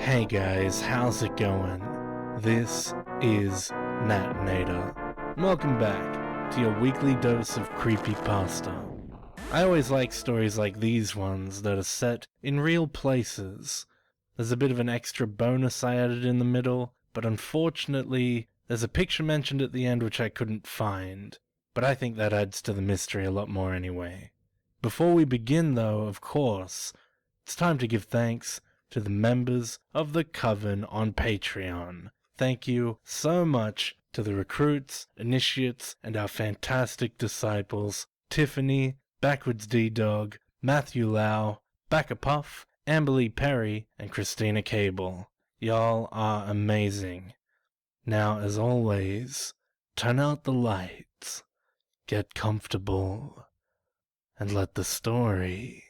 Hey guys, how's it going? This is Natinator. Welcome back to your weekly dose of creepypasta. I always like stories like these ones that are set in real places. There's a bit of an extra bonus I added in the middle, but unfortunately, there's a picture mentioned at the end which I couldn't find. But I think that adds to the mystery a lot more anyway. Before we begin though, of course, it's time to give thanks to the members of the Coven on Patreon. Thank you so much to the recruits, initiates, and our fantastic disciples, Tiffany, Backwards D-Dog, Matthew Lau, Bacca Puff, Amberly Perry, and Christina Cable. Y'all are amazing. Now, as always, turn out the lights, get comfortable, and let the story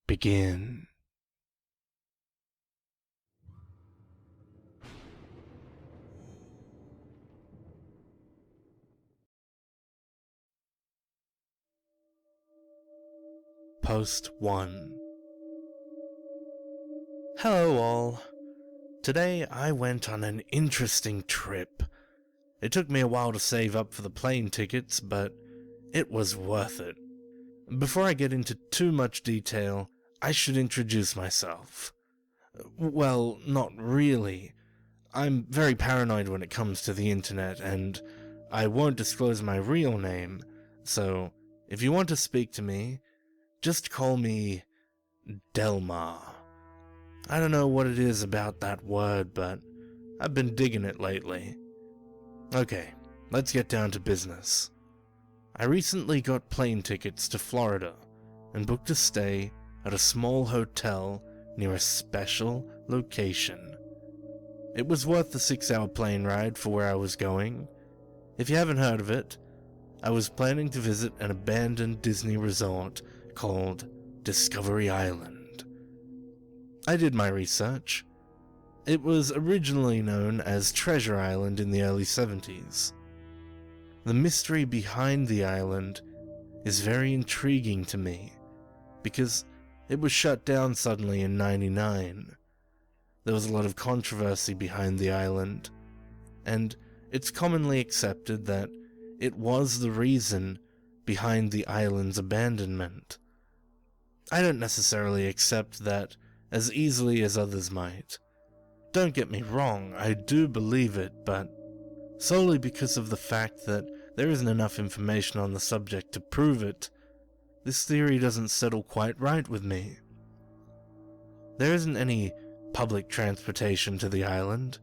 begin. Post 1. Hello all. Today I went on an interesting trip. It took me a while to save up for the plane tickets, but it was worth it. Before I get into too much detail, I should introduce myself. Well, not really. I'm very paranoid when it comes to the internet, and I won't disclose my real name, so if you want to speak to me, just call me Delmar. I don't know what it is about that word, but I've been digging it lately. Okay, let's get down to business. I recently got plane tickets to Florida and booked a stay at a small hotel near a special location. It was worth the 6-hour plane ride for where I was going. If you haven't heard of it, I was planning to visit an abandoned Disney resort called Discovery Island. I did my research. It was originally known as Treasure Island in the early 70s. The mystery behind the island is very intriguing to me, because it was shut down suddenly in '99. There was a lot of controversy behind the island, and it's commonly accepted that it was the reason behind the island's abandonment. I don't necessarily accept that as easily as others might. Don't get me wrong, I do believe it, but solely because of the fact that there isn't enough information on the subject to prove it, this theory doesn't settle quite right with me. There isn't any public transportation to the island,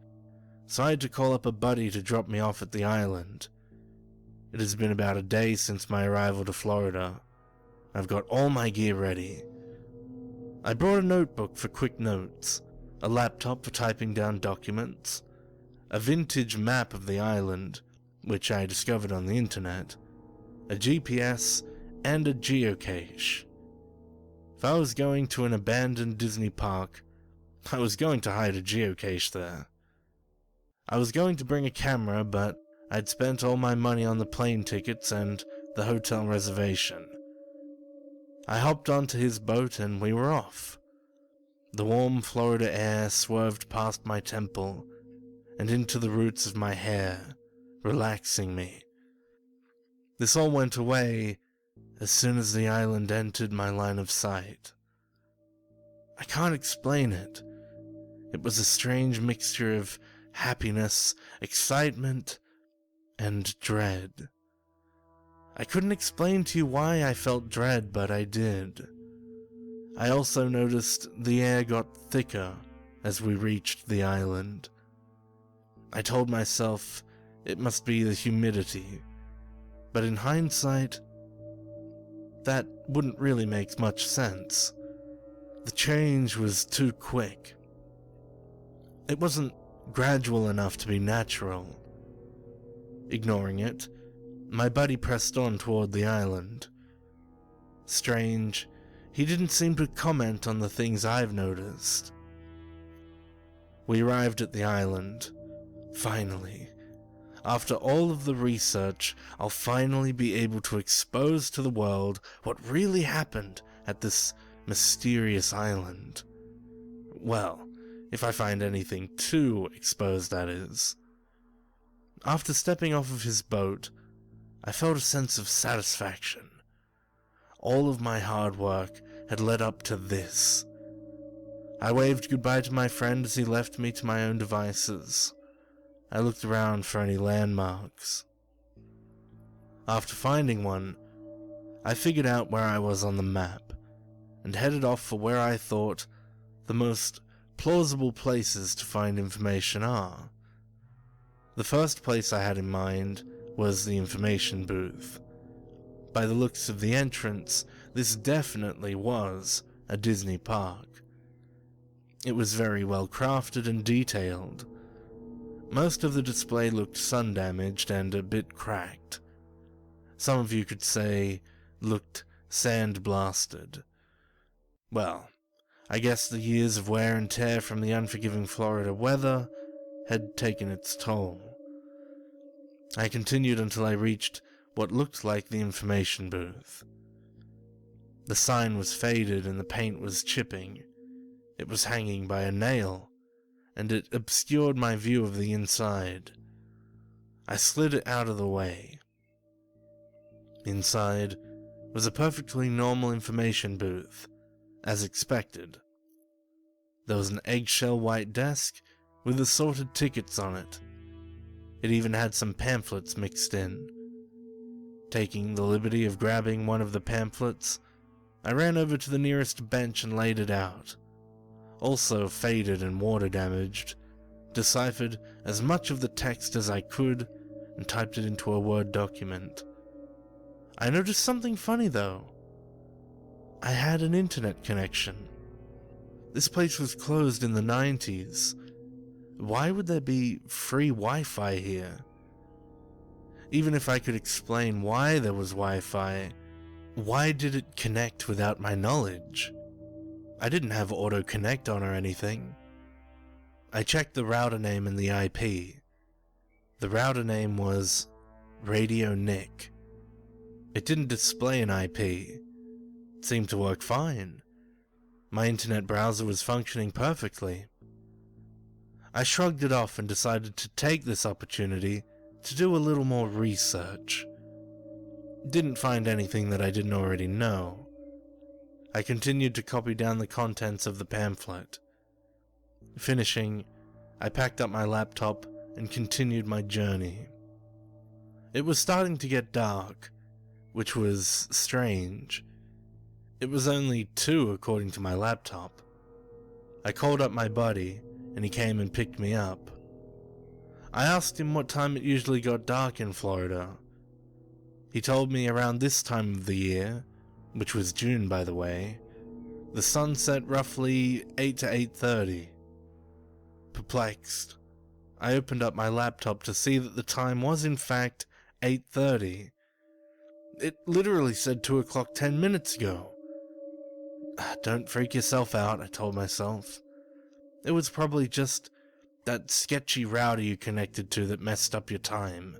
so I had to call up a buddy to drop me off at the island. It has been about a day since my arrival to Florida. I've got all my gear ready. I brought a notebook for quick notes, a laptop for typing down documents, a vintage map of the island, which I discovered on the internet, a GPS, and a geocache. If I was going to an abandoned Disney park, I was going to hide a geocache there. I was going to bring a camera, but I'd spent all my money on the plane tickets and the hotel reservation. I hopped onto his boat and we were off. The warm Florida air swerved past my temple and into the roots of my hair, relaxing me. This all went away as soon as the island entered my line of sight. I can't explain it. It was a strange mixture of happiness, excitement, and dread. I couldn't explain to you why I felt dread, but I did. I also noticed the air got thicker as we reached the island. I told myself it must be the humidity, but in hindsight, that wouldn't really make much sense. The change was too quick. It wasn't gradual enough to be natural. Ignoring it, my buddy pressed on toward the island. Strange, he didn't seem to comment on the things I've noticed. We arrived at the island. Finally. After all of the research, I'll finally be able to expose to the world what really happened at this mysterious island. Well, If I find anything too exposed, that is. After stepping off of his boat, I felt a sense of satisfaction. All of my hard work had led up to this. I waved goodbye to my friend as he left me to my own devices. I looked around for any landmarks. After finding one, I figured out where I was on the map, and headed off for where I thought the most plausible places to find information are. The first place I had in mind was the information booth. By the looks of the entrance, this definitely was a Disney park. It was very well crafted and detailed. Most of the display looked sun-damaged and a bit cracked. Some of you could say looked sand-blasted. Well, I guess the years of wear and tear from the unforgiving Florida weather had taken its toll. I continued until I reached what looked like the information booth. The sign was faded and the paint was chipping. It was hanging by a nail, and it obscured my view of the inside. I slid it out of the way. Inside was a perfectly normal information booth, as expected. There was an eggshell white desk with assorted tickets on it. It even had some pamphlets mixed in. Taking the liberty of grabbing one of the pamphlets, I ran over to the nearest bench and laid it out. Also faded and water damaged, deciphered as much of the text as I could and typed it into a Word document. I noticed something funny though. I had an internet connection. This place was closed in the 90s. Why would there be free Wi-Fi here? Even if I could explain why there was Wi-Fi, why did it connect without my knowledge? I didn't have auto-connect on or anything. I checked the router name and the IP. The router name was Radio Nick. It didn't display an IP. It seemed to work fine. My internet browser was functioning perfectly. I shrugged it off and decided to take this opportunity to do a little more research. Didn't find anything that I didn't already know. I continued to copy down the contents of the pamphlet. Finishing, I packed up my laptop and continued my journey. It was starting to get dark, which was strange. It was only 2 according to my laptop. I called up my buddy, and he came and picked me up. I asked him what time it usually got dark in Florida. He told me around this time of the year, which was June by the way, the sun set roughly 8 to 8:30. Perplexed, I opened up my laptop to see that the time was in fact 8:30. It literally said 2 o'clock 10 minutes ago. Don't freak yourself out, I told myself. It was probably just that sketchy router you connected to that messed up your time.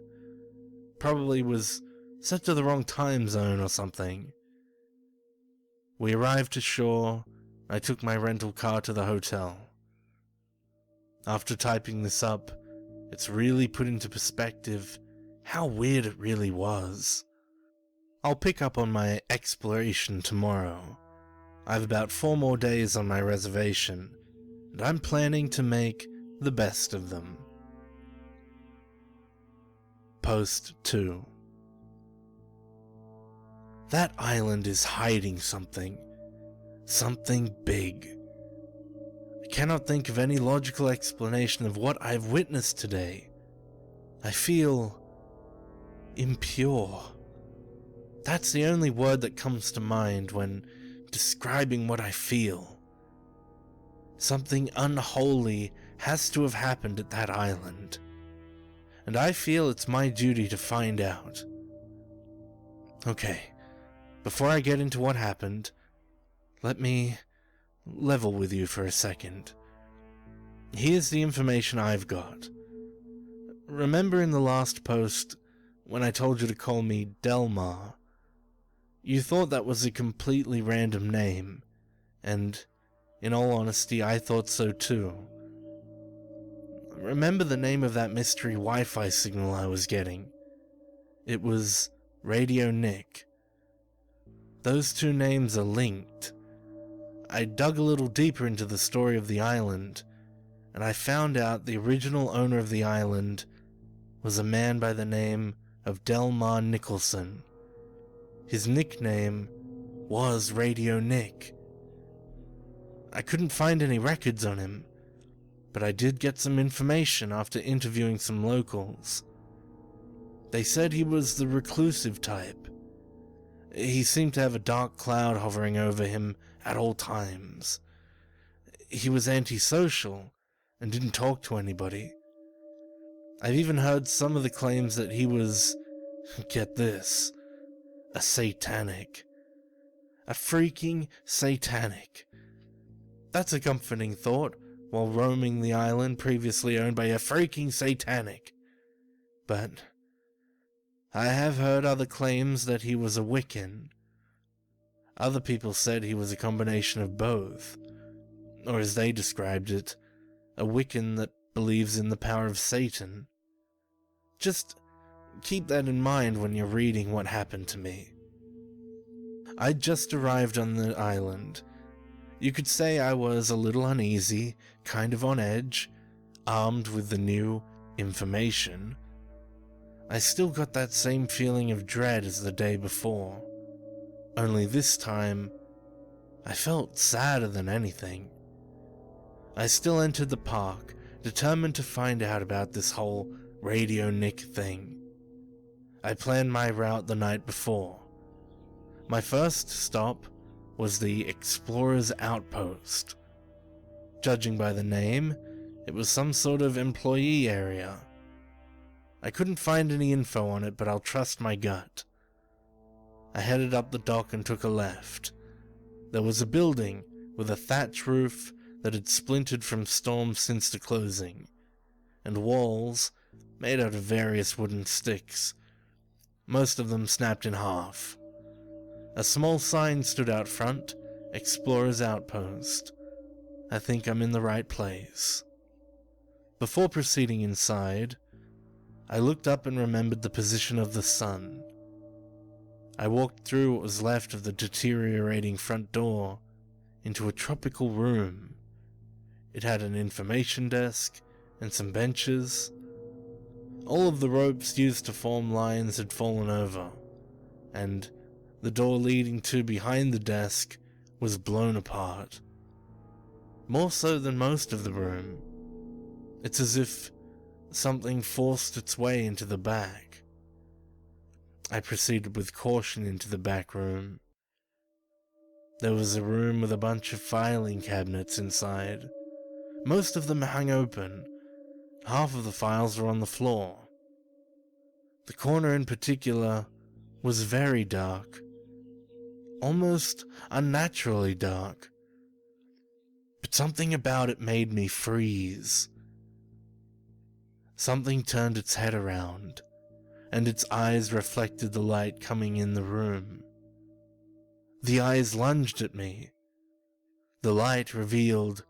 Probably was set to the wrong time zone or something. We arrived to shore. I took my rental car to the hotel. After typing this up, it's really put into perspective how weird it really was. I'll pick up on my exploration tomorrow. I have about 4 more days on my reservation, and I'm planning to make the best of them. Post 2. That island is hiding something. Something big. I cannot think of any logical explanation of what I've witnessed today. I feel impure. That's the only word that comes to mind when describing what I feel. Something unholy has to have happened at that island, and I feel it's my duty to find out. Okay, before I get into what happened, let me level with you for a second. Here's the information I've got. Remember in the last post when I told you to call me Delmar? You thought that was a completely random name, and in all honesty, I thought so too. remember the name of that mystery Wi-Fi signal I was getting. It was Radio Nick. Those two names are linked. I dug a little deeper into the story of the island, and I found out the original owner of the island was a man by the name of Delmar Nicholson. His nickname was Radio Nick. I couldn't find any records on him, but I did get some information after interviewing some locals. They said he was the reclusive type. He seemed to have a dark cloud hovering over him at all times. He was antisocial and didn't talk to anybody. I've even heard some of the claims that he was, get this, a satanic. A freaking satanic. That's a comforting thought while roaming the island previously owned by a freaking satanic. But I have heard other claims that he was a Wiccan. Other people said he was a combination of both, or as they described it, a Wiccan that believes in the power of Satan. Just keep that in mind when you're reading what happened to me. I'd just arrived on the island. You could say I was a little uneasy, kind of on edge, armed with the new information. I still got that same feeling of dread as the day before. Only this time, I felt sadder than anything. I still entered the park, determined to find out about this whole Radio Nick thing. I planned my route the night before. My first stop was the Explorer's Outpost. Judging by the name, it was some sort of employee area. I couldn't find any info on it, but I'll trust my gut. I headed up the dock and took a left. There was a building with a thatch roof that had splintered from storms since the closing, and walls made out of various wooden sticks, most of them snapped in half. A small sign stood out front, Explorer's Outpost. I think I'm in the right place. Before proceeding inside, I looked up and remembered the position of the sun. I walked through what was left of the deteriorating front door into a tropical room. It had an information desk and some benches. All of the ropes used to form lines had fallen over, and the door leading to behind the desk was blown apart. More so than most of the room. It's as if something forced its way into the back. I proceeded with caution into the back room. There was a room with a bunch of filing cabinets inside. Most of them hung open. Half of the files were on the floor. The corner in particular was very dark. Almost unnaturally dark. But something about it made me freeze. Something turned its head around, and its eyes reflected the light coming in the room. The eyes lunged at me. The light revealed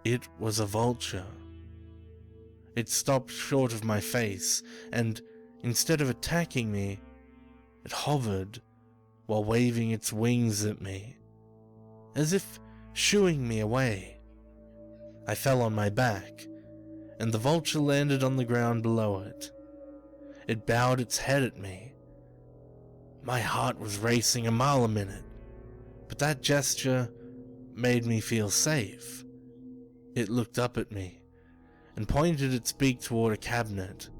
it was a vulture. It stopped short of my face, and instead of attacking me, it hovered while waving its wings at me, as if shooing me away. I fell on my back, and the vulture landed on the ground below it. It bowed its head at me. My heart was racing a mile a minute, but that gesture made me feel safe. It looked up at me and pointed its beak toward a cabinet.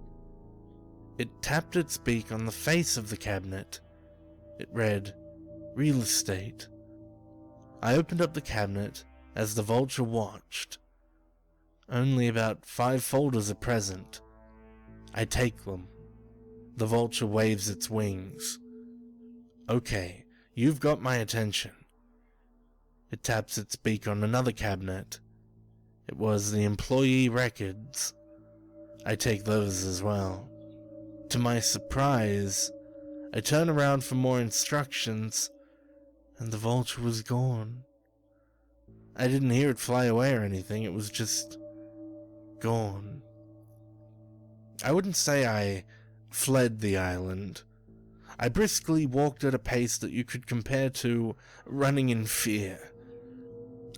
It tapped its beak on the face of the cabinet. It read, "Real estate." I opened up the cabinet as the vulture watched. Only about 5 folders are present. I take them. The vulture waves its wings. Okay, you've got my attention. It taps its beak on another cabinet. It was the employee records. I take those as well. To my surprise, I turn around for more instructions, and the vulture was gone. I didn't hear it fly away or anything, it was just gone. I wouldn't say I fled the island. I briskly walked at a pace that you could compare to running in fear.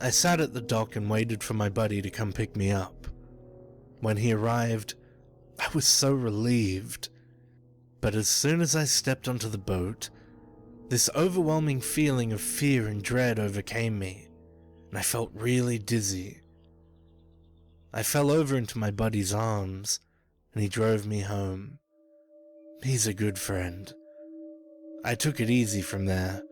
I sat at the dock and waited for my buddy to come pick me up. When he arrived, I was so relieved. But as soon as I stepped onto the boat, this overwhelming feeling of fear and dread overcame me, and I felt really dizzy. I fell over into my buddy's arms, and he drove me home. He's a good friend. I took it easy from there.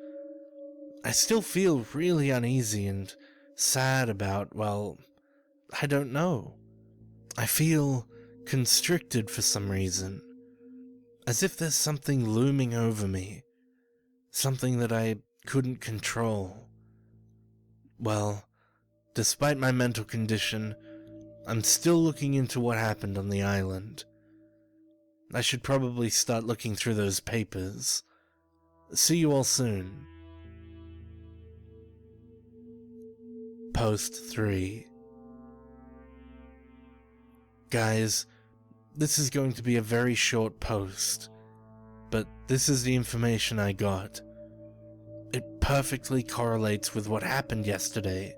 I still feel really uneasy and sad about, well, I don't know. I feel constricted for some reason, as if there's something looming over me, something that I couldn't control. Well, despite my mental condition, I'm still looking into what happened on the island. I should probably start looking through those papers. See you all soon. Post 3. Guys, this is going to be a very short post, but this is the information I got. It perfectly correlates with what happened yesterday.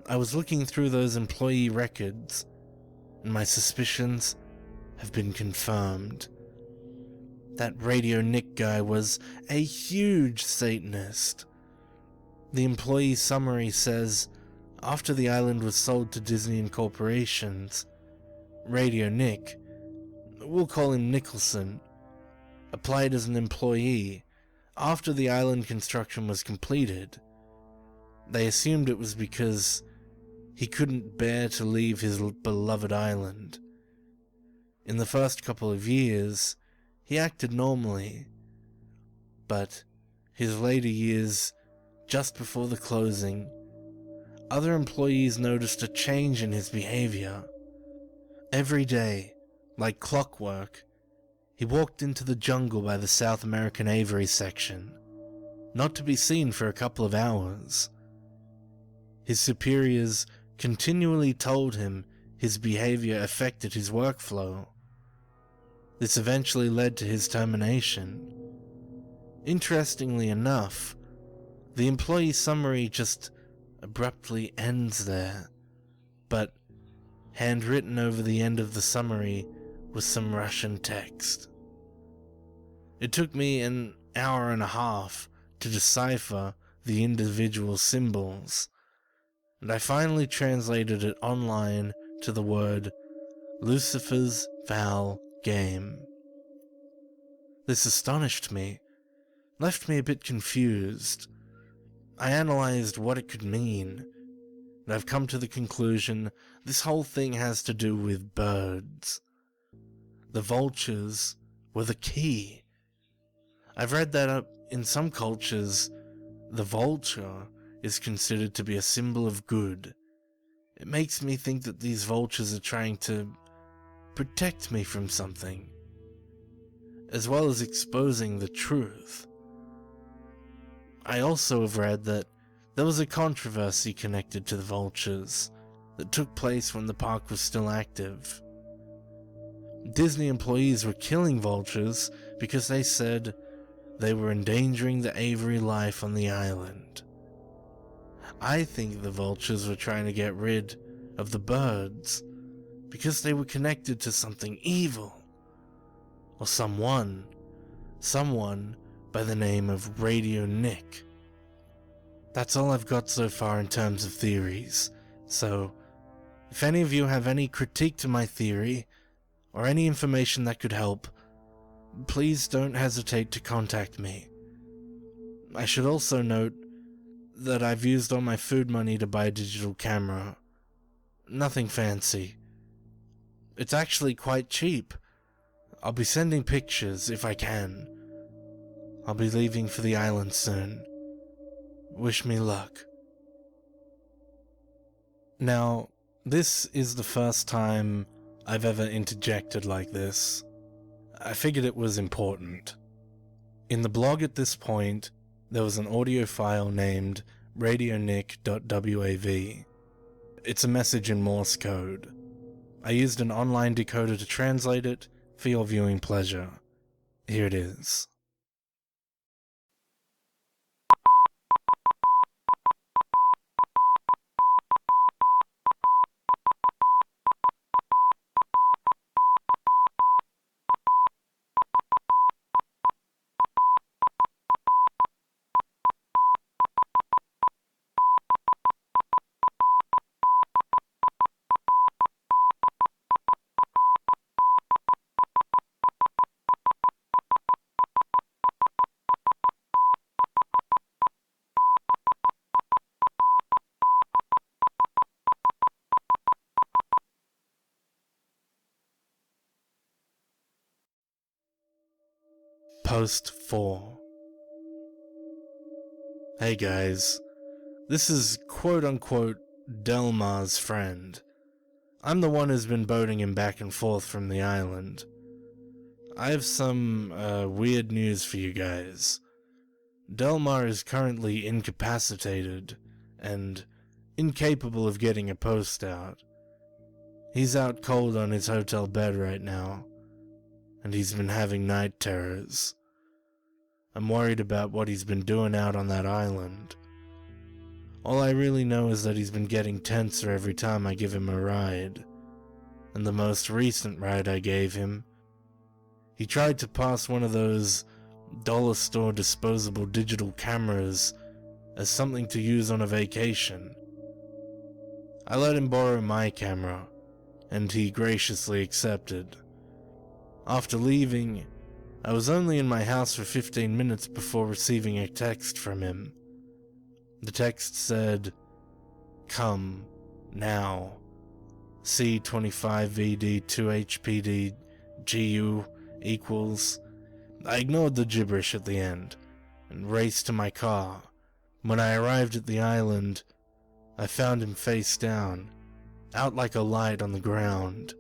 I was looking through those employee records, and my suspicions have been confirmed. That Radio Nick guy was a huge Satanist. The employee summary says, after the island was sold to Disney and corporations, Radio Nick, we'll call him Nicholson, applied as an employee after the island construction was completed. They assumed it was because he couldn't bear to leave his beloved island. In the first couple of years, he acted normally, but his later years, just before the closing, other employees noticed a change in his behavior. Every day, like clockwork, he walked into the jungle by the South American Aviary section, not to be seen for a couple of hours. His superiors continually told him his behavior affected his workflow. This eventually led to his termination. Interestingly enough, the employee summary just abruptly ends there, but handwritten over the end of the summary was some Russian text. It took me an hour and a half to decipher the individual symbols, and I finally translated it online to the word Lucifer's Foul Game. This astonished me, left me a bit confused. I analyzed what it could mean, and I've come to the conclusion this whole thing has to do with birds. The vultures were the key. I've read that in some cultures, the vulture is considered to be a symbol of good. It makes me think that these vultures are trying to protect me from something, as well as exposing the truth. I also have read that there was a controversy connected to the vultures that took place when the park was still active. Disney employees were killing vultures because they said they were endangering the aviary life on the island. I think the vultures were trying to get rid of the birds because they were connected to something evil, or someone by the name of Radio Nick. That's all I've got so far in terms of theories, so if any of you have any critique to my theory, or any information that could help, please don't hesitate to contact me. I should also note that I've used all my food money to buy a digital camera. Nothing fancy. It's actually quite cheap. I'll be sending pictures if I can. I'll be leaving for the island soon. Wish me luck. Now, this is the first time I've ever interjected like this. I figured it was important. In the blog at this point, there was an audio file named radionick.wav. It's a message in Morse code. I used an online decoder to translate it for your viewing pleasure. Here it is. Post 4. Hey guys, this is quote-unquote Delmar's friend. I'm the one who's been boating him back and forth from the island. I have some weird news for you guys. Delmar is currently incapacitated and incapable of getting a post out. He's out cold on his hotel bed right now, and he's been having night terrors. I'm worried about what he's been doing out on that island. All I really know is that he's been getting tenser every time I give him a ride. And the most recent ride I gave him, he tried to pass one of those dollar store disposable digital cameras as something to use on a vacation. I let him borrow my camera, and he graciously accepted. After leaving, I was only in my house for 15 minutes before receiving a text from him. The text said, "Come, now. C25VD2HPD GU equals..." I ignored the gibberish at the end and raced to my car. When I arrived at the island, I found him face down, out like a light on the ground.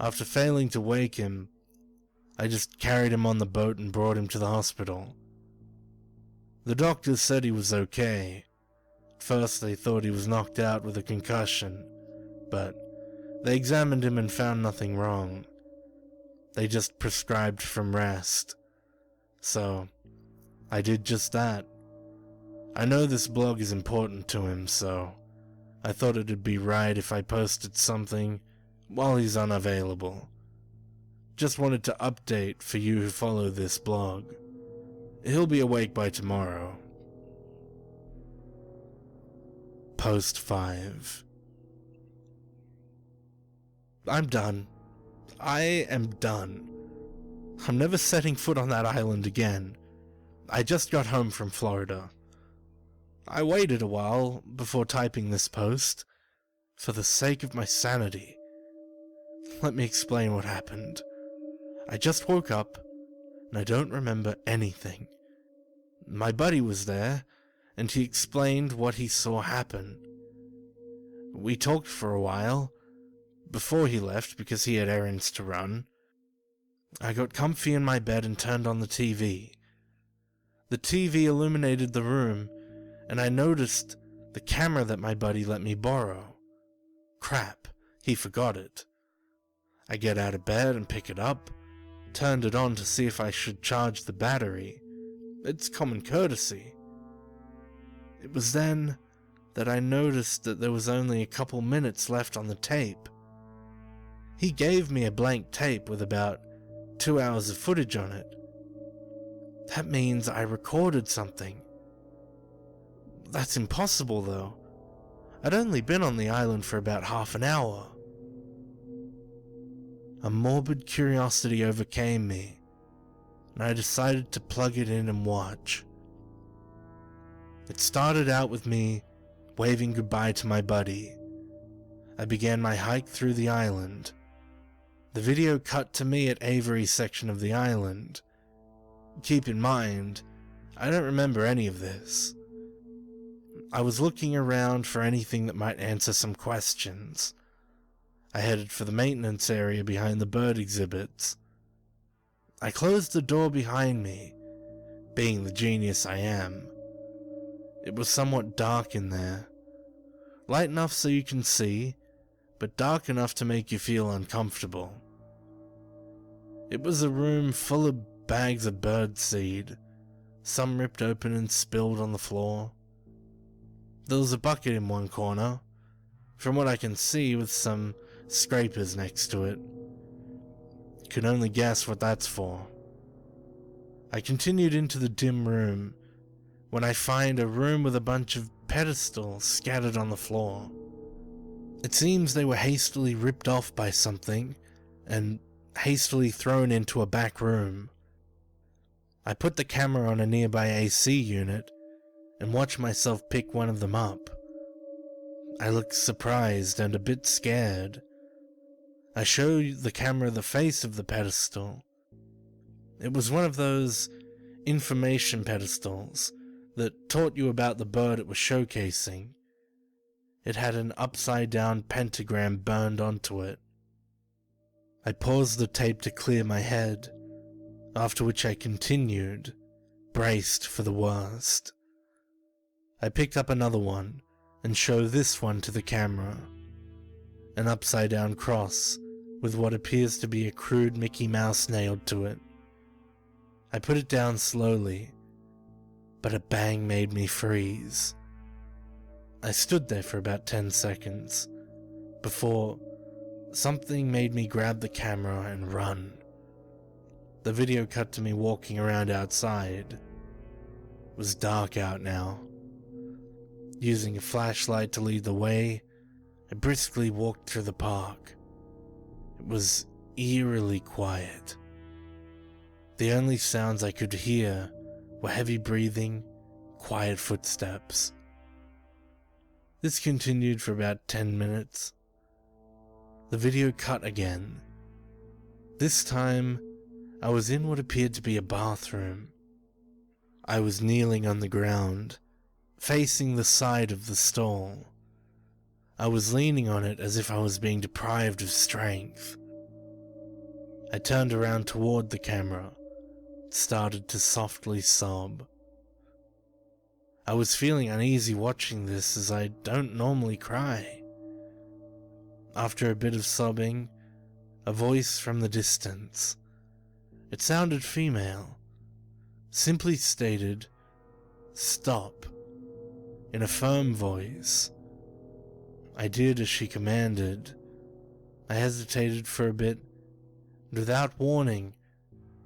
After failing to wake him, I just carried him on the boat and brought him to the hospital. The doctors said he was okay. First they thought he was knocked out with a concussion, but they examined him and found nothing wrong. They just prescribed some rest. So, I did just that. I know this blog is important to him, so I thought it'd be right if I posted something while he's unavailable. Just wanted to update for you who follow this blog. He'll be awake by tomorrow. Post 5. I'm done. I am done. I'm never setting foot on that island again. I just got home from Florida. I waited a while before typing this post, for the sake of my sanity. Let me explain what happened. I just woke up, and I don't remember anything. My buddy was there, and he explained what he saw happen. We talked for a while, before he left because he had errands to run. I got comfy in my bed and turned on the TV. The TV illuminated the room, and I noticed the camera that my buddy let me borrow. Crap, he forgot it. I get out of bed and pick it up, turned it on to see if I should charge the battery. It's common courtesy. It was then that I noticed that there was only a couple minutes left on the tape. He gave me a blank tape with about 2 hours of footage on it. That means I recorded something. That's impossible, though. I'd only been on the island for about half an hour. A morbid curiosity overcame me, and I decided to plug it in and watch. It started out with me waving goodbye to my buddy. I began my hike through the island. The video cut to me at Avery's section of the island. Keep in mind, I don't remember any of this. I was looking around for anything that might answer some questions. I headed for the maintenance area behind the bird exhibits. I closed the door behind me, being the genius I am. It was somewhat dark in there. Light enough so you can see, but dark enough to make you feel uncomfortable. It was a room full of bags of birdseed, some ripped open and spilled on the floor. There was a bucket in one corner, from what I can see, with some scrapers next to it. Can only guess what that's for. I continued into the dim room when I find a room with a bunch of pedestals scattered on the floor. It seems they were hastily ripped off by something and hastily thrown into a back room. I put the camera on a nearby AC unit and watched myself pick one of them up. I looked surprised and a bit scared. I showed the camera the face of the pedestal. It was one of those information pedestals that taught you about the bird it was showcasing. It had an upside-down pentagram burned onto it. I paused the tape to clear my head, after which I continued, braced for the worst. I picked up another one and showed this one to the camera. An upside-down cross with what appears to be a crude Mickey Mouse nailed to it. I put it down slowly, but a bang made me freeze. I stood there for about 10 seconds, before something made me grab the camera and run. The video cut to me walking around outside. It was dark out now. Using a flashlight to lead the way, I briskly walked through the park. It was eerily quiet. The only sounds I could hear were heavy breathing, quiet footsteps. This continued for about 10 minutes. The video cut again. This time, I was in what appeared to be a bathroom. I was kneeling on the ground, facing the side of the stall. I was leaning on it as if I was being deprived of strength. I turned around toward the camera, started to softly sob. I was feeling uneasy watching this as I don't normally cry. After a bit of sobbing, a voice from the distance. It sounded female. Simply stated, "Stop," in a firm voice. I did as she commanded. I hesitated for a bit, and without warning,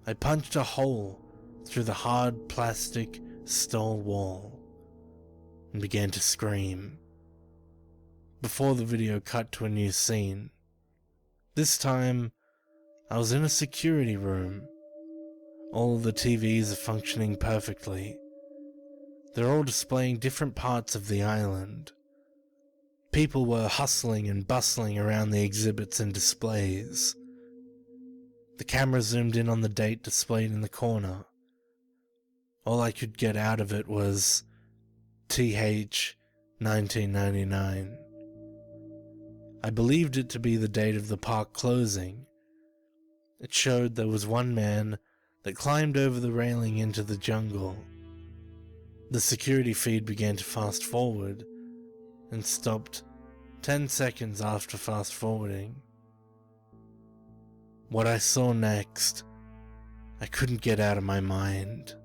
I punched a hole through the hard plastic stall wall and began to scream. Before the video cut to a new scene. This time, I was in a security room. All of the TVs are functioning perfectly. They're all displaying different parts of the island. People were hustling and bustling around the exhibits and displays. The camera zoomed in on the date displayed in the corner. All I could get out of it was TH 1999. I believed it to be the date of the park closing. It showed there was one man that climbed over the railing into the jungle. The security feed began to fast forward and stopped 10 seconds after fast forwarding. What I saw next, I couldn't get out of my mind.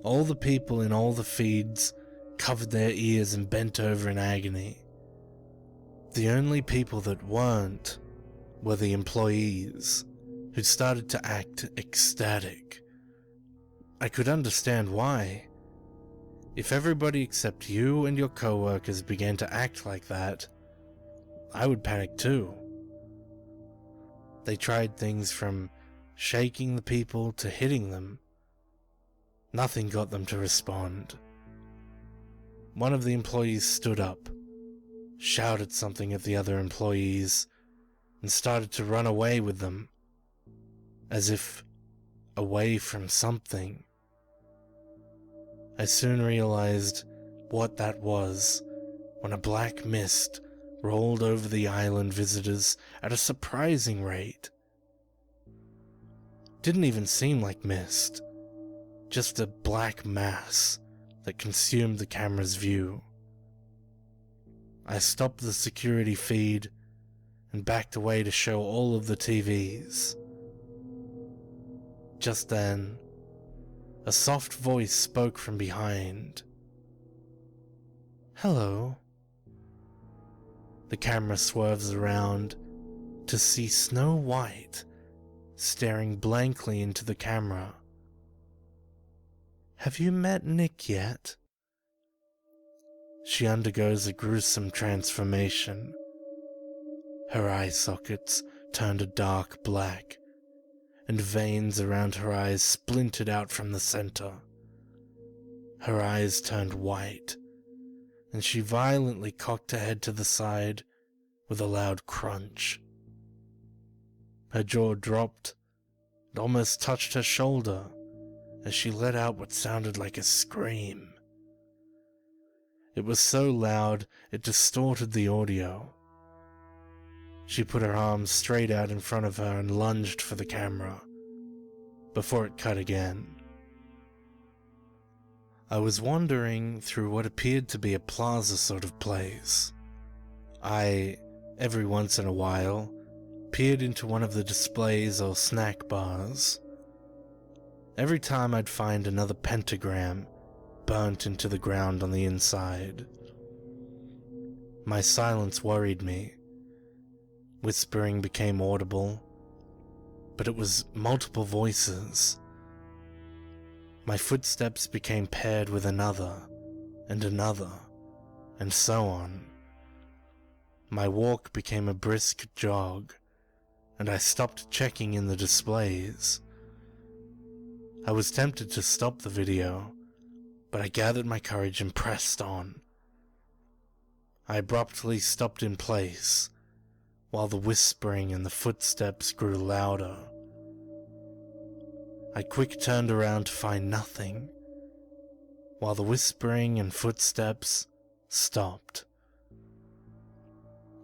All the people in all the feeds covered their ears and bent over in agony. The only people that weren't were the employees, who started to act ecstatic. I could understand why. If everybody except you and your coworkers began to act like that, I would panic too. They tried things from shaking the people to hitting them. Nothing got them to respond. One of the employees stood up, shouted something at the other employees, and started to run away with them, as if away from something. I soon realized what that was when a black mist rolled over the island visitors at a surprising rate. Didn't even seem like mist, just a black mass that consumed the camera's view. I stopped the security feed and backed away to show all of the TVs. Just then, a soft voice spoke from behind. "Hello." The camera swerves around to see Snow White staring blankly into the camera. "Have you met Nick yet?" She undergoes a gruesome transformation. Her eye sockets turned a dark black, and veins around her eyes splintered out from the center. Her eyes turned white, and she violently cocked her head to the side with a loud crunch. Her jaw dropped and almost touched her shoulder as she let out what sounded like a scream. It was so loud it distorted the audio. She put her arms straight out in front of her and lunged for the camera, before it cut again. I was wandering through what appeared to be a plaza sort of place. I, every once in a while, peered into one of the displays or snack bars. Every time I'd find another pentagram burnt into the ground on the inside. My silence worried me. Whispering became audible, but it was multiple voices. My footsteps became paired with another, and so on. My walk became a brisk jog, and I stopped checking in the displays. I was tempted to stop the video, but I gathered my courage and pressed on. I abruptly stopped in place, while the whispering and the footsteps grew louder. I quick turned around to find nothing, while the whispering and footsteps stopped.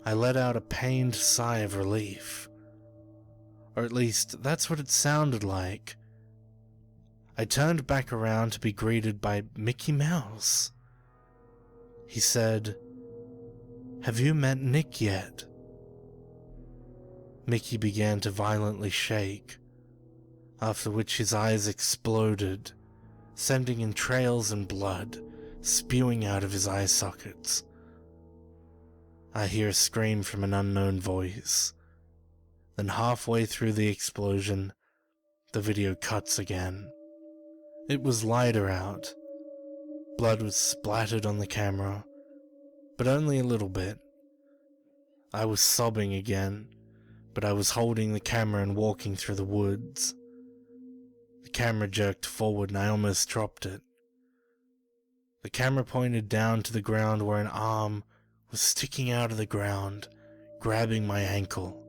I let out a pained sigh of relief, or at least that's what it sounded like. I turned back around to be greeted by Mickey Mouse. He said, "Have you met Nick yet?" Mickey began to violently shake, after which his eyes exploded, sending in trails and blood spewing out of his eye sockets. I hear a scream from an unknown voice. Then halfway through the explosion, the video cuts again. It was lighter out. Blood was splattered on the camera, but only a little bit. I was sobbing again, but I was holding the camera and walking through the woods. The camera jerked forward and I almost dropped it. The camera pointed down to the ground where an arm was sticking out of the ground, grabbing my ankle.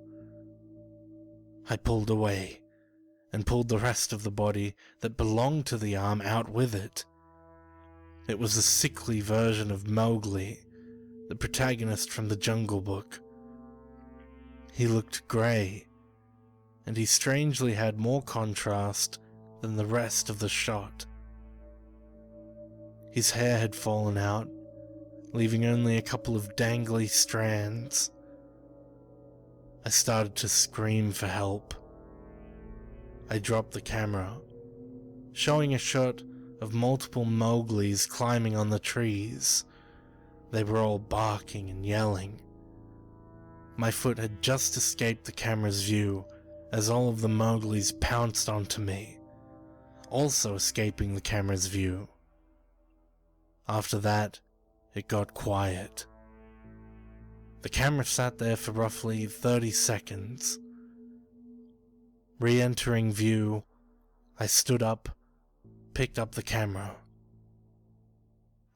I pulled away, and pulled the rest of the body that belonged to the arm out with it. It was a sickly version of Mowgli, the protagonist from the Jungle Book. He looked grey, and he strangely had more contrast than the rest of the shot. His hair had fallen out, leaving only a couple of dangly strands. I started to scream for help. I dropped the camera, showing a shot of multiple Mowglis climbing on the trees. They were all barking and yelling. My foot had just escaped the camera's view as all of the Mowglis pounced onto me, also escaping the camera's view. After that, it got quiet. The camera sat there for roughly 30 seconds. Re-entering view, I stood up, picked up the camera.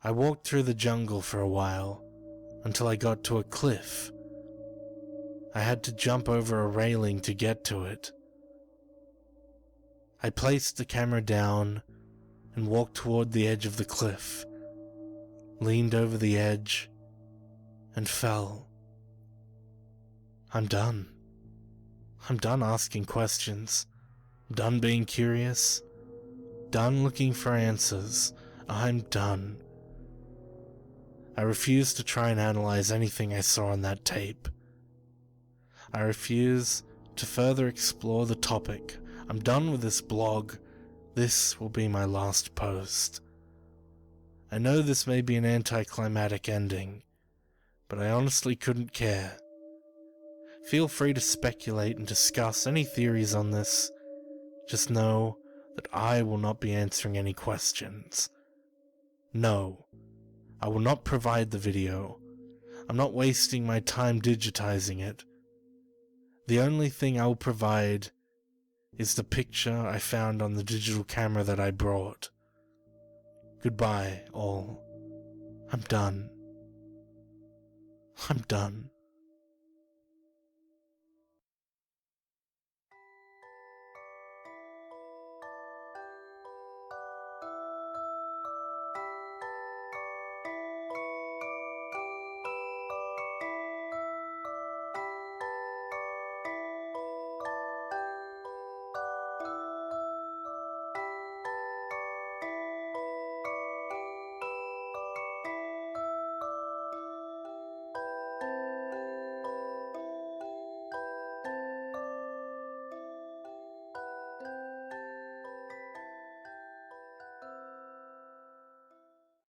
I walked through the jungle for a while, until I got to a cliff. I had to jump over a railing to get to it. I placed the camera down and walked toward the edge of the cliff, leaned over the edge, and fell. I'm done. I'm done asking questions. Done being curious. Done looking for answers. I'm done. I refuse to try and analyze anything I saw on that tape. I refuse to further explore the topic. I'm done with this blog. This will be my last post. I know this may be an anticlimactic ending, but I honestly couldn't care. Feel free to speculate and discuss any theories on this. Just know that I will not be answering any questions. No, I will not provide the video. I'm not wasting my time digitizing it. The only thing I will provide is the picture I found on the digital camera that I brought. Goodbye, all. I'm done. I'm done.